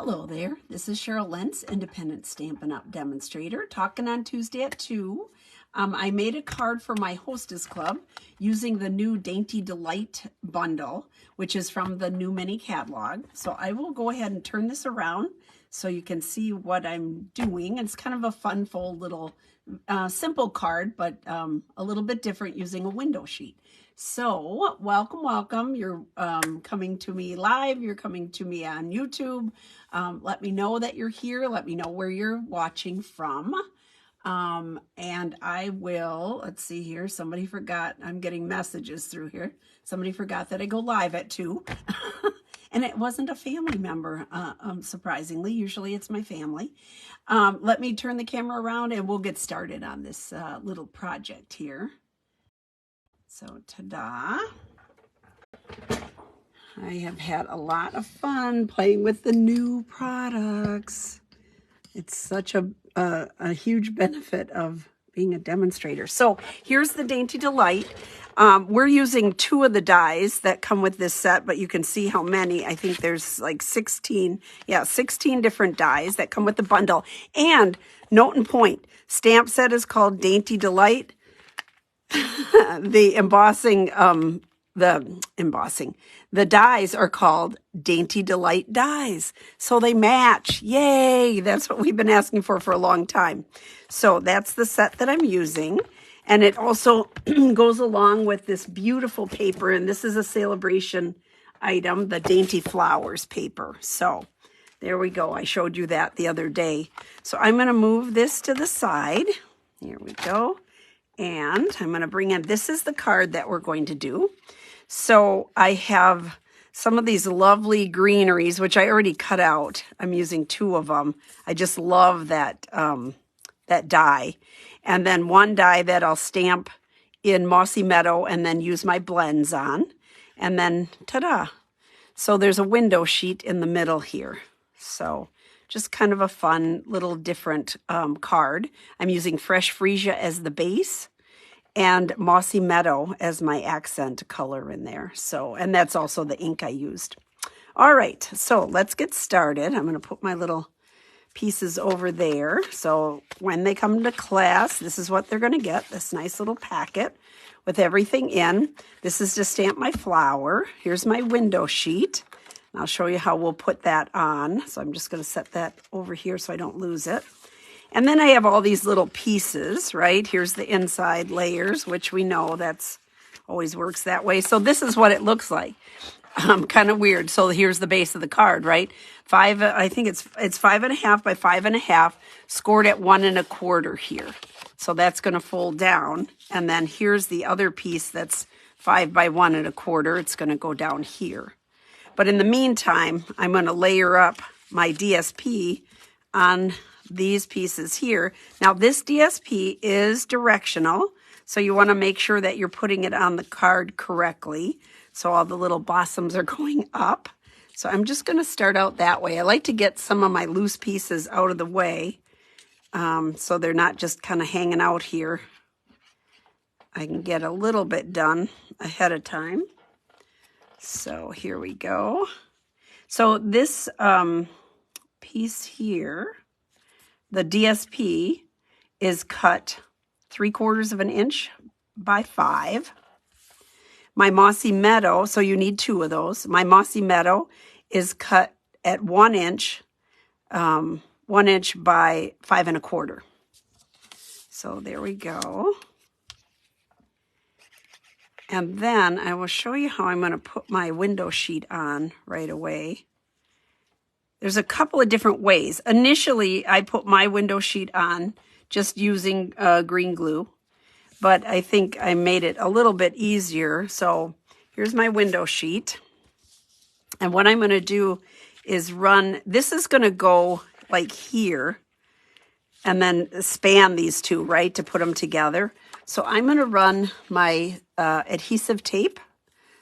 Hello there, this is Cheryl Lentz, Independent Stampin' Up! Demonstrator, talking on Tuesday at 2. I made a card for my Hostess Club using the new Dainty Delight bundle, which is from the new mini catalog. So I will go ahead and turn this around so you can see what I'm doing. It's kind of a fun, full little simple card, but a little bit different using a window sheet. So welcome, welcome. You're coming to me live. You're coming to me on YouTube. Let me know that you're here. Let me know where you're watching from. And I will, let's see here. Somebody forgot. I'm getting messages through here. Somebody forgot that I go live at 2. And it wasn't a family member, surprisingly. Usually it's my family. Let me turn the camera around and we'll get started on this little project here. So, ta-da. I have had a lot of fun playing with the new products. It's such a huge benefit of being a demonstrator. So here's the Dainty Delight. We're using 2 of the dies that come with this set, but you can see how many. I think there's like 16 different dies that come with the bundle. And note and point, stamp set is called Dainty Delight. The the dies are called Dainty Delight dies. So they match. Yay! That's what we've been asking for a long time. So that's the set that I'm using. And it also goes along with this beautiful paper. And this is a celebration item, the Dainty Flowers paper. So there we go. I showed you that the other day. So I'm going to move this to the side. Here we go. And I'm going to bring in, this is the card that we're going to do. So I have some of these lovely greeneries, which I already cut out. I'm using 2 of them. I just love that, that die. And then 1 die that I'll stamp in Mossy Meadow and then use my blends on. And then, ta-da. So there's a window sheet in the middle here. So just kind of a fun little different card. I'm using Fresh Freesia as the base and Mossy Meadow as my accent color in there. So, and that's also the ink I used. All right, so let's get started. I'm going to put my little pieces over there. So when they come to class, this is what they're going to get, this nice little packet with everything in. This is to stamp my flower. Here's my window sheet. I'll show you how we'll put that on. So I'm just going to set that over here so I don't lose it. And then I have all these little pieces, right? Here's the inside layers, which we know that's always works that way. So this is what it looks like. Kind of weird. So here's the base of the card, right? I think it's 5.5 by 5.5, scored at 1 1/4 here. So that's going to fold down. And then here's the other piece that's 5 by 1 1/4. It's going to go down here. But in the meantime, I'm going to layer up my DSP on these pieces here. Now this DSP is directional, so you want to make sure that you're putting it on the card correctly. So all the little blossoms are going up. So I'm just going to start out that way. I like to get some of my loose pieces out of the way so they're not just kind of hanging out here. I can get a little bit done ahead of time. So here we go. So this piece here, the DSP, is cut 3/4 of an inch by 5. My Mossy Meadow, so you need 2 of those. My Mossy Meadow is cut at 1 inch, 1 inch by 5 1/4. So there we go. And then I will show you how I'm going to put my window sheet on right away. There's a couple of different ways. Initially, I put my window sheet on just using green glue, but I think I made it a little bit easier. So here's my window sheet. And what I'm going to do is run, this is going to go like here and then span these 2, right, to put them together. So I'm going to run my adhesive tape,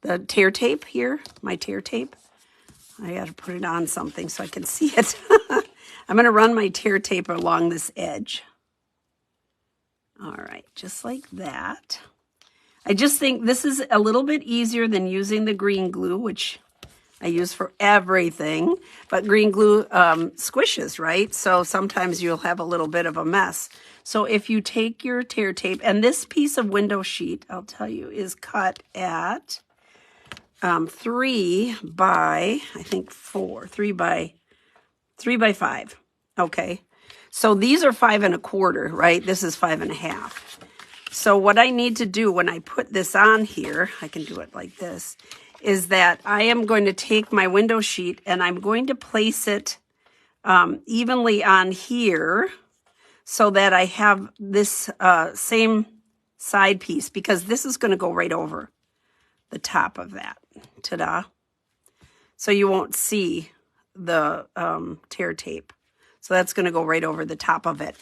the tear tape here, my tear tape. I got to put it on something so I can see it. I'm going to run my tear tape along this edge. All right, just like that. I just think this is a little bit easier than using the green glue, which I use for everything, but green glue squishes, right? So sometimes you'll have a little bit of a mess. So if you take your tear tape, and this piece of window sheet, I'll tell you, is cut at 3 by, I think 4, 3 by 5. Okay. So these are 5 1/4, right? This is 5 1/2. So what I need to do when I put this on here, I can do it like this, is that I am going to take my window sheet and I'm going to place it evenly on here so that I have this same side piece, because this is going to go right over the top of that. Ta-da. So you won't see the tear tape. So that's going to go right over the top of it.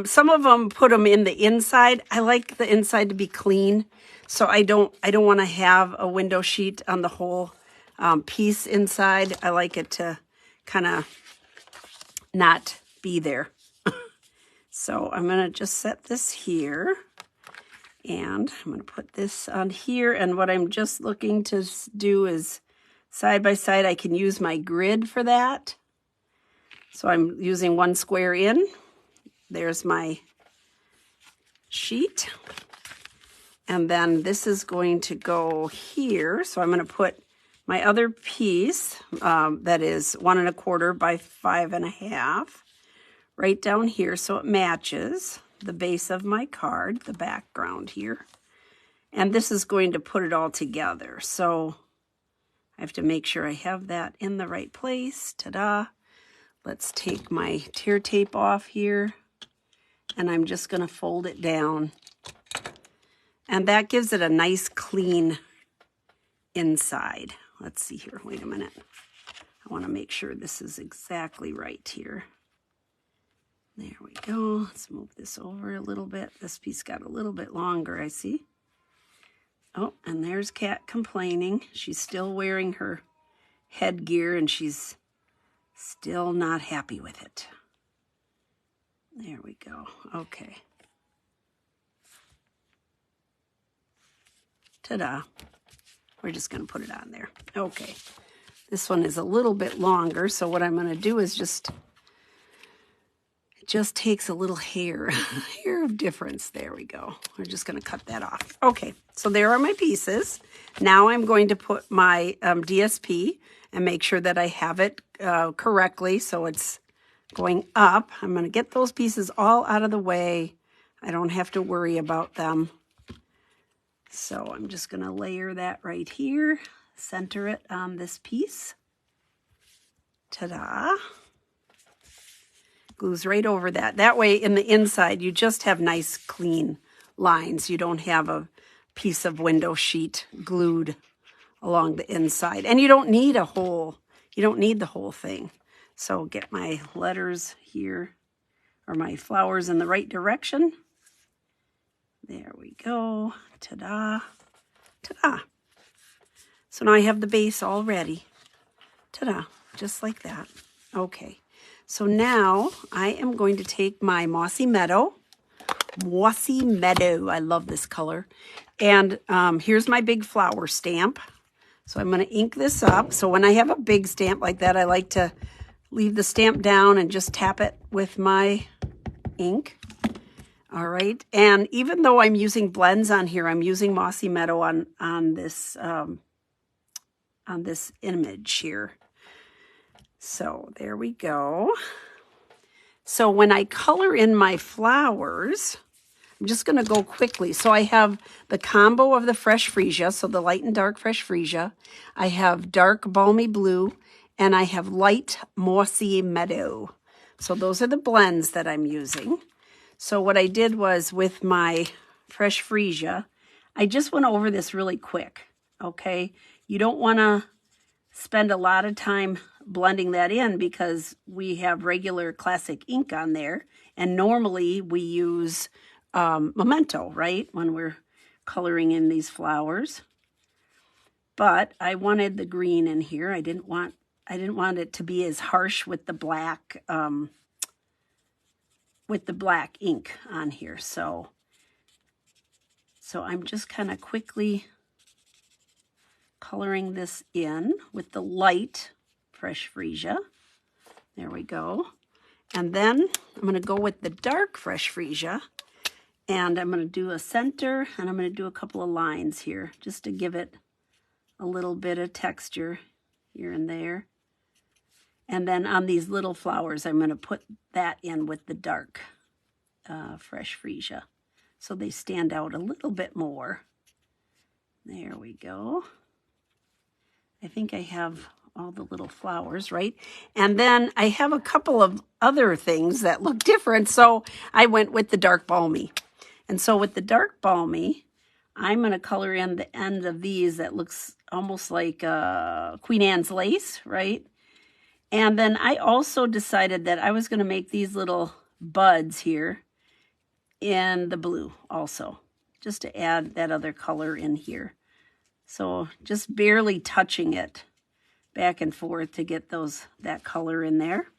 Some of them put them in the inside. I like the inside to be clean, so I don't want to have a window sheet on the whole piece inside. I like it to kind of not be there. So I'm going to just set this here, and I'm going to put this on here. And what I'm just looking to do is side by side. I can use my grid for that. So I'm using 1 square in. There's my sheet. And then this is going to go here. So I'm going to put my other piece that is 1 1/4 by 5 1/2 right down here, so it matches the base of my card, the background here. And this is going to put it all together. So I have to make sure I have that in the right place. Ta-da. Let's take my tear tape off here, and I'm just going to fold it down. And that gives it a nice clean inside. Let's see here. Wait a minute. I want to make sure this is exactly right here. There we go. Let's move this over a little bit. This piece got a little bit longer, I see. Oh, and there's Kat complaining. She's still wearing her headgear, and she's still not happy with it. There we go. Okay. Ta-da. We're just going to put it on there. Okay. This one is a little bit longer, so what I'm going to do is just takes a little hair of difference. There we go. We're just going to cut that off. Okay, so there are my pieces. Now I'm going to put my DSP and make sure that I have it correctly, so it's going up. I'm going to get those pieces all out of the way. I don't have to worry about them. So I'm just going to layer that right here, center it on this piece. Ta-da. Glues right over that. That way in the inside you just have nice clean lines. You don't have a piece of window sheet glued along the inside. And you don't need the whole thing. So get my letters here, or my flowers in the right direction. There we go. Ta-da. Ta-da. So now I have the base all ready. Ta-da. Just like that. Okay. So now I am going to take my Mossy Meadow. I love this color. And here's my big flower stamp. So I'm going to ink this up. So when I have a big stamp like that, I like to leave the stamp down and just tap it with my ink. All right. And even though I'm using blends on here, I'm using Mossy Meadow on this image here. So there we go. So when I color in my flowers, I'm just going to go quickly. So I have the combo of the Fresh Freesia, so the light and dark Fresh Freesia. I have dark Balmy Blue, and I have light Mossy Meadow. So those are the blends that I'm using. So what I did was with my Fresh Freesia, I just went over this really quick, okay? You don't want to spend a lot of time blending that in because we have regular classic ink on there, and normally we use Memento, right, when we're coloring in these flowers. But I wanted the green in here. I didn't want it to be as harsh with the black ink on here. So I'm just kind of quickly coloring this in with the light fresh freesia. There we go. And then I'm going to go with the dark fresh freesia. And I'm going to do a center, and I'm going to do a couple of lines here just to give it a little bit of texture here and there. And then on these little flowers, I'm going to put that in with the dark fresh freesia, so they stand out a little bit more. There we go. I think I have all the little flowers, right? And then I have a couple of other things that look different, so I went with the dark balmy. And so with the dark balmy, I'm going to color in the end of these that looks almost like Queen Anne's lace, right? And then I also decided that I was going to make these little buds here in the blue also, just to add that other color in here. So just barely touching it back and forth to get that color in there.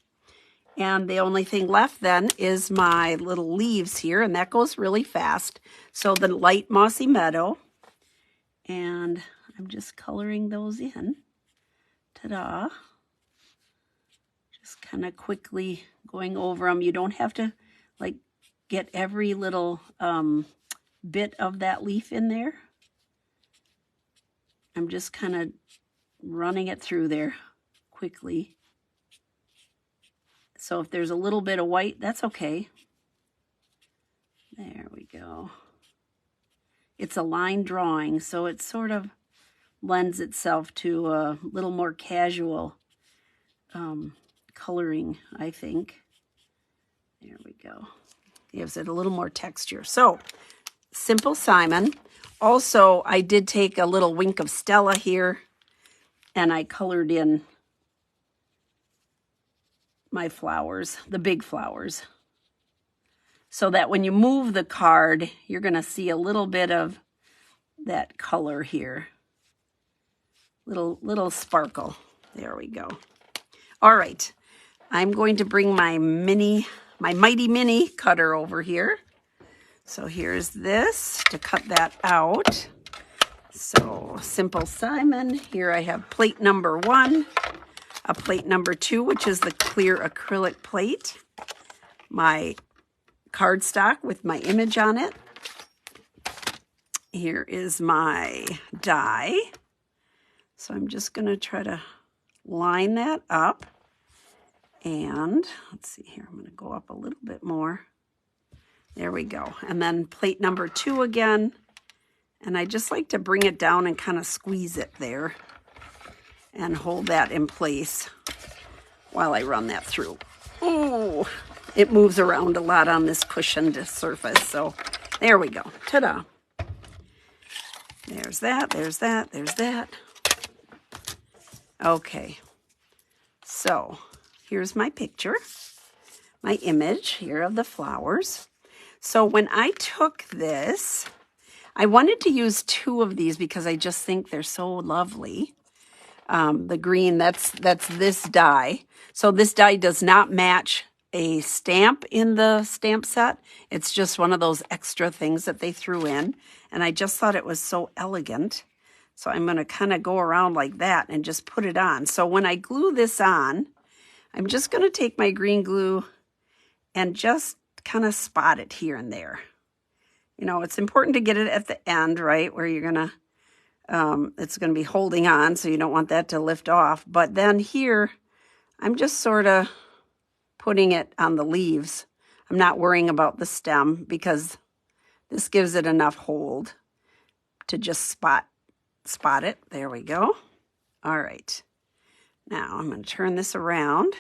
And the only thing left then is my little leaves here, and that goes really fast. So the light mossy meadow, and I'm just coloring those in. Ta-da. Just kind of quickly going over them. You don't have to like get every little bit of that leaf in there. I'm just kind of running it through there quickly. So if there's a little bit of white, that's okay. There we go. It's a line drawing, so it sort of lends itself to a little more casual coloring, I think. There we go. Gives it a little more texture. So, Simple Simon. Also, I did take a little wink of Stella here, and I colored in my flowers, the big flowers, so that when you move the card, you're going to see a little bit of that color here. Little sparkle. There we go. All right. I'm going to bring my Mighty Mini cutter over here. So here's this to cut that out. So Simple Simon. Here I have plate number 1. A plate number 2, which is the clear acrylic plate. My cardstock with my image on it. Here is my die. So I'm just going to try to line that up. And let's see here, I'm going to go up a little bit more. There we go. And then plate number 2 again. And I just like to bring it down and kind of squeeze it there and hold that in place while I run that through. Oh, it moves around a lot on this cushioned surface. So there we go. Ta-da. There's that, there's that, there's that. Okay. So here's my picture, my image here of the flowers. So when I took this, I wanted to use 2 of these because I just think they're so lovely. The green, that's this die. So this die does not match a stamp in the stamp set. It's just one of those extra things that they threw in. And I just thought it was so elegant. So I'm going to kind of go around like that and just put it on. So when I glue this on, I'm just going to take my green glue and just kind of spot it here and there. You know, it's important to get it at the end, right, where you're going to, it's going to be holding on, so you don't want that to lift off. But then here, I'm just sort of putting it on the leaves. I'm not worrying about the stem because this gives it enough hold to just spot it. There we go. All right. Now I'm going to turn this around.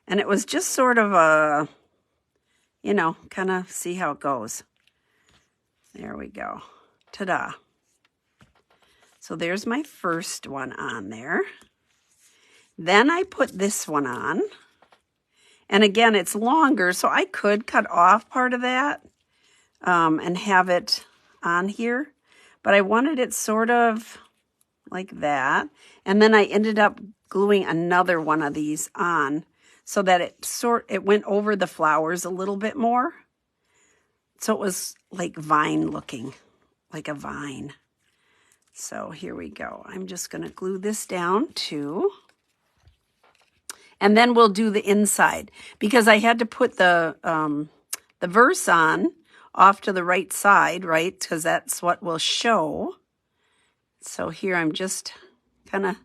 And it was just sort of a, you know, kind of see how it goes. There we go. Ta-da. So there's my first one on there. Then I put this one on. And again, it's longer, so I could cut off part of that and have it on here. But I wanted it sort of like that. And then I ended up gluing another one of these on so that it went over the flowers a little bit more. So it was like vine looking, like a vine. So here we go. I'm just going to glue this down too. And then we'll do the inside because I had to put the verse on off to the right side, right? Because that's what will show. So here I'm just kind of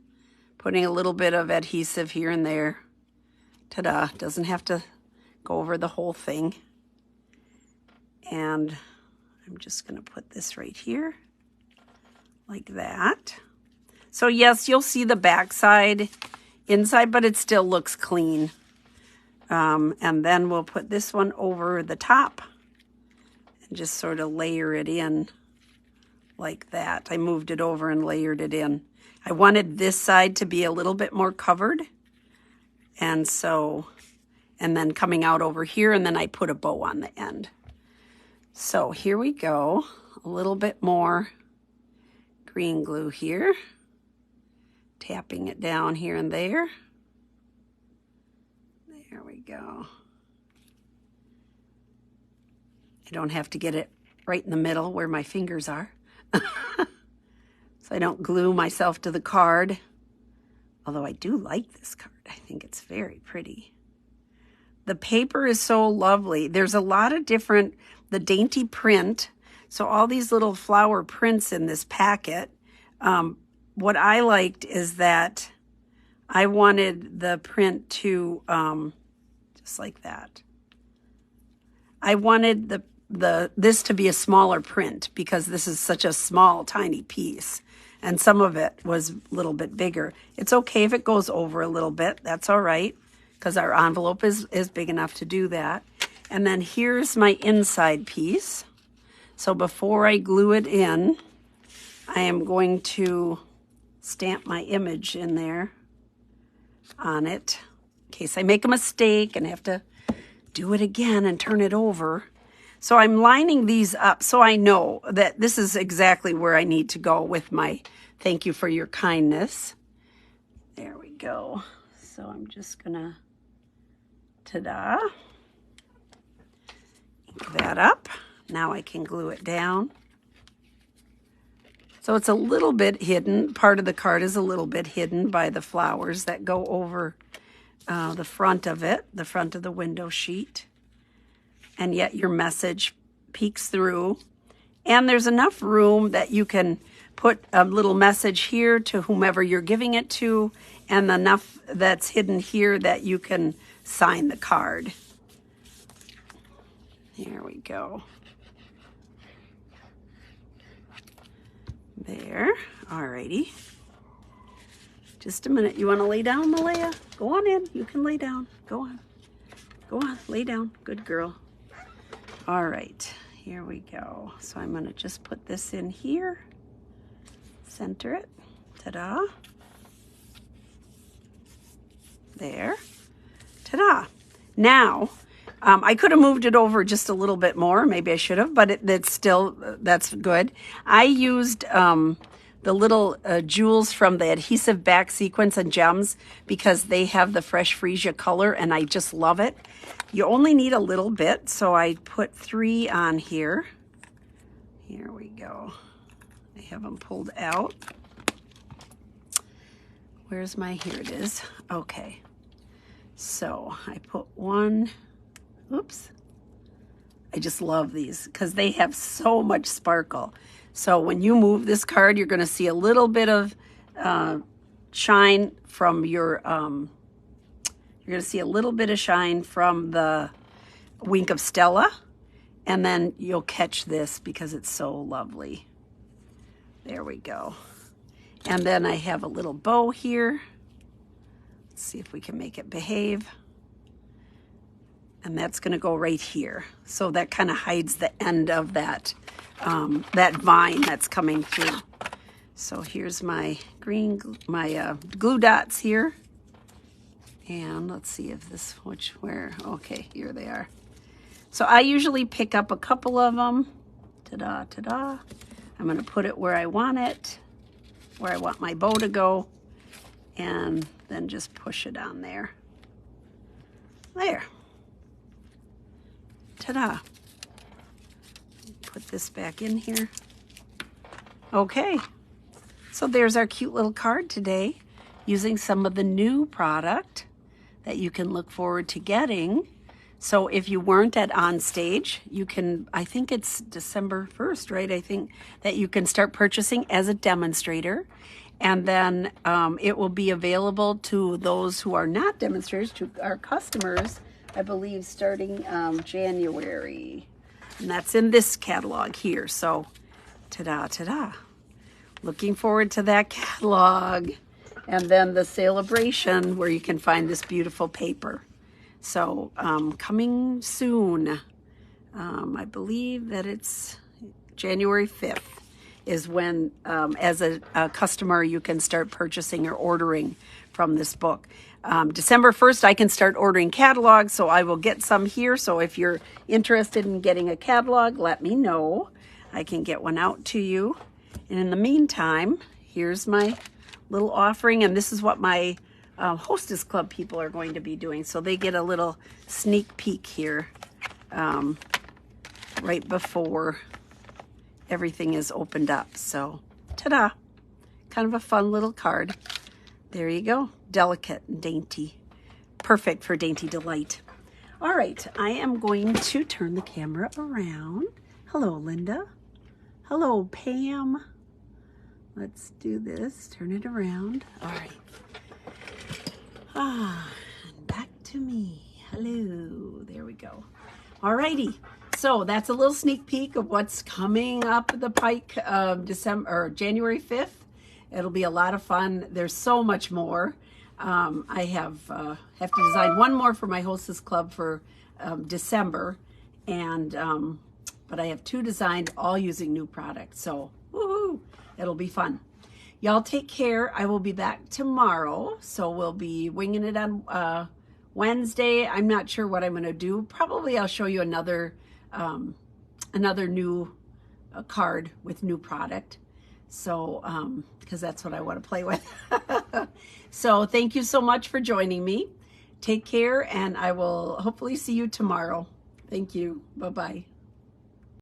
putting a little bit of adhesive here and there. Ta-da, doesn't have to go over the whole thing. And I'm just going to put this right here like that. So yes, you'll see the back side inside, but it still looks clean. And then we'll put this one over the top and just sort of layer it in like that. I moved it over and layered it in. I wanted this side to be a little bit more covered. And so, and then coming out over here, and then I put a bow on the end. So here we go. A little bit more green glue here. Tapping it down here and there. There we go. I don't have to get it right in the middle where my fingers are. So I don't glue myself to the card. Although I do like this card. I think it's very pretty. The paper is so lovely. There's a lot of different, the Dainty print. So all these little flower prints in this packet. What I liked is that I wanted the print to, just like that. I wanted this to be a smaller print because this is such a small, tiny piece. And some of it was a little bit bigger. It's okay if it goes over a little bit. That's all right, because our envelope is big enough to do that. And then here's my inside piece. So before I glue it in, I am going to stamp my image in there on it in case I make a mistake and have to do it again and turn it over. So I'm lining these up so I know that this is exactly where I need to go with my thank you for your kindness. There we go. So I'm just gonna, ta-da, ink that up. Now I can glue it down. So it's a little bit hidden. Part of the card is a little bit hidden by the flowers that go over the front of it, the front of the window sheet. And yet your message peeks through. And there's enough room that you can put a little message here to whomever you're giving it to, and enough that's hidden here that you can sign the card. There we go. There. Alrighty. Just a minute. You want to lay down, Malaya? Go on in. You can lay down. Go on. Go on. Lay down. Good girl. All right. Here we go. So I'm going to just put this in here. Center it. Ta-da. There. Ta-da. Now, I could have moved it over just a little bit more. Maybe I should have, but that's good. I used the little jewels from the adhesive back sequins and gems because they have the fresh freesia color and I just love it. You only need a little bit, so I put 3 on here. Here we go. I have them pulled out. Where's my, here it is. Okay. So I put 1. Oops. I just love these because they have so much sparkle. So when you move this card, you're going to see a little bit of shine from your, you're going to see a little bit of shine from the Wink of Stella. And then you'll catch this because it's so lovely. There we go. And then I have a little bow here. Let's see if we can make it behave. And that's going to go right here. So that kind of hides the end of that, that vine that's coming through. So here's my green, my glue dots here. And let's see if this, where, okay, here they are. So I usually pick up a couple of them. Ta-da, ta-da. I'm going to put it where I want it, where I want my bow to go. And then just push it on there. There. Ta-da. Put this back in here. Okay. So there's our cute little card today, using some of the new product that you can look forward to getting. So if you weren't at On Stage, you can, I think it's December 1st, right? I think that you can start purchasing as a demonstrator. And then it will be available to those who are not demonstrators, to our customers, I believe, starting January. And that's in this catalog here. So, ta-da, ta-da. Looking forward to that catalog. And then the celebration where you can find this beautiful paper. So, coming soon. I believe that it's January 5th is when, as a customer, you can start purchasing or ordering from this book. December 1st, I can start ordering catalogs, so I will get some here. So if you're interested in getting a catalog, let me know. I can get one out to you. And in the meantime, here's my little offering, and this is what my Hostess Club people are going to be doing. So they get a little sneak peek here right before everything is opened up. So, ta-da! Kind of a fun little card. There you go. Delicate and dainty. Perfect for Dainty Delight. All right, I am going to turn the camera around. Hello, Linda. Hello, Pam. Let's do this. Turn it around. All right. And back to me. Hello. There we go. All righty. So that's a little sneak peek of what's coming up the pike January 5th. It'll be a lot of fun. There's so much more. I have to design one more for my Hostess Club for December, and but I have 2 designed, all using new products. So woohoo! It'll be fun. Y'all take care. I will be back tomorrow, so we'll be winging it on Wednesday. I'm not sure what I'm going to do. Probably I'll show you another new card with new product. So, because that's what I want to play with. So thank you so much for joining me. Take care, and I will hopefully see you tomorrow. Thank you. Bye-bye.